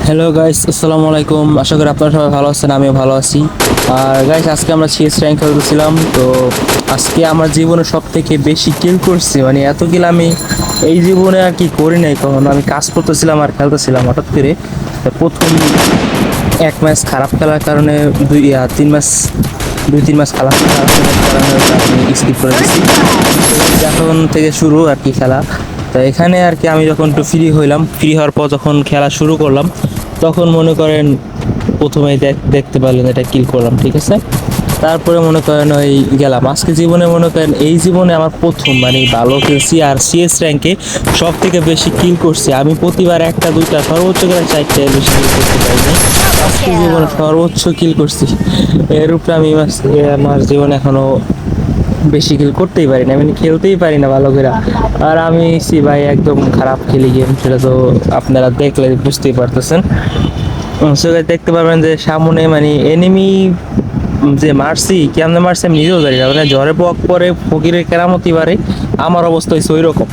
Hello guys, আসসালামু আলাইকুম। আশা করি আপনারা সবাই ভালো আছেন, আমিও ভালো আছি। আর গাইস, আজকে আমরা সিএস র্যাঙ্ক খেলতেছিলাম। তো আজকে আমার জীবনে সব থেকে বেশি কিল করছি, মানে এত কিল আমি এই জীবনে আর কি করি নাই কখনো। আমি কাজ করতেছিলাম আর খেলতেছিলাম, হঠাৎ করে তো প্রথম এক ম্যাচ খারাপ খেলার কারণে দুই তিন ম্যাচ খারাপ খারাপ খেলার কারণে ওটা আমি স্কিপ করে দিচ্ছি। এখন থেকে শুরু আর কি খেলা। তো এখানে আর কি আমি যখন একটু ফ্রি হইলাম, ফ্রি হওয়ার পর যখন খেলা শুরু করলাম, তখন মনে করেন প্রথমেই দেখতে পারলেন এটা কিল করলাম, ঠিক আছে। তারপরে মনে করেন ওই গেলাম। আজকে জীবনে মনে করেন এই জীবনে আমার প্রথম মানে ভালো খেলছি, আর সিএস র্যাঙ্কে সব থেকে বেশি কিল করছি আমি। প্রতিবার একটা দুইটা সর্বোচ্চ করে চারটে, বেশি কিল করতে পারিনি। আজকে জীবনে সর্বোচ্চ কিল করছি। এর উপরে আমি আমার জীবনে এখনো বেশি কিল করতেই পারি না, মানে খেলতেই পারি না ভালো করে। আর আমি ভাই একদম খারাপ খেলি গেম, সেটা তো আপনারা দেখলে বুঝতেই পারতেছেন। সেটা দেখতে পারবেন যে সামনে মানে এনিমি যে মারছি, কেমনে মারছি আমি নিজেও জানি না। মানে জ্বরে বক পরে ফকিরের কেরামতি বাড়ে, আমার অবস্থা হয়েছে ওই রকম।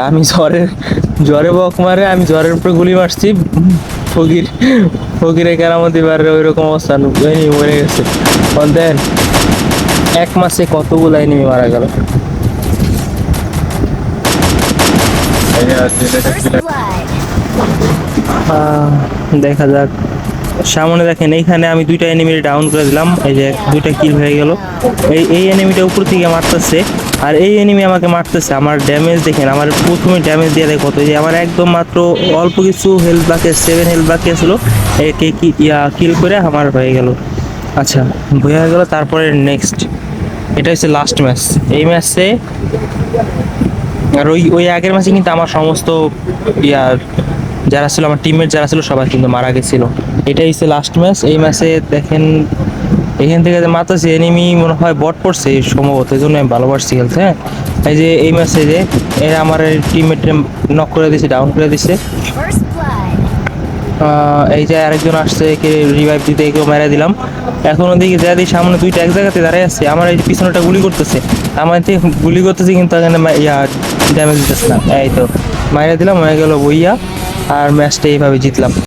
আমি জ্বরে বক মারে, আমি জ্বরের উপরে গুলি মারছি, ফকির ফকিরের কেরামতি বাড়ে ওই রকম অবস্থা। মরে গেছে দেন এক মাসে কতগুলো এনিমি মারা গেল। দেখা যাক সামনে। দেখেন এইখানে আমি দুইটা এনিমি ডাউন করে দিলাম, এই যে দুইটা কিল হয়ে গেল। এই এনিমিটা উপর থেকে মারতেছে, আর এই এনিমি আমাকে মারতেছে। আমার ড্যামেজ দেখেন, আমার প্রথমে ড্যামেজ দিয়ে দেয় কত, যে আমার একদম মাত্র অল্প কিছু হেলথ বাকি, 7 হেলথ বাকি ছিল, একে কিল করে আমার হয়ে গেল। আচ্ছা, হয়ে গেল। তারপরে নেক্সট, এটা হচ্ছে লাস্ট ম্যাচ। এই ম্যাচে আর ওই ওই আগের ম্যাচে কিন্তু আমার সমস্ত ইয়ার যারা ছিল, আমার টিমমেট যারা ছিল সবাই কিন্তু মারা গেছিল। এটাই হচ্ছে লাস্ট ম্যাচ। এই ম্যাচে দেখেন এখান থেকে যে মারতেছে এনিমি মনে হয় বট পড়ছে সম্ভবত, এই জন্য আমি ভালোবাসছি খেলতে। হ্যাঁ, এই যে এই ম্যাচে যে এরা আমার টিমমেট নক করে দিছে, ডাউন করে দিছে। এই যে আরেকজন আসছে, একে রিভাইভ দিতে, একেও মেরে দিলাম। এখন ওদিকে যা দিই সামনে দুইটা এক জায়গাতে দাঁড়ায় আছে, আমার এই পিছনেটা গুলি করতেছে, আমার গুলি করতেছে কিন্তু এখানে ড্যামেজ দিতেছে না। এই তো মাইরা দিলাম, হয়ে গেল বইয়া। আর ম্যাচটা এইভাবে জিতলাম।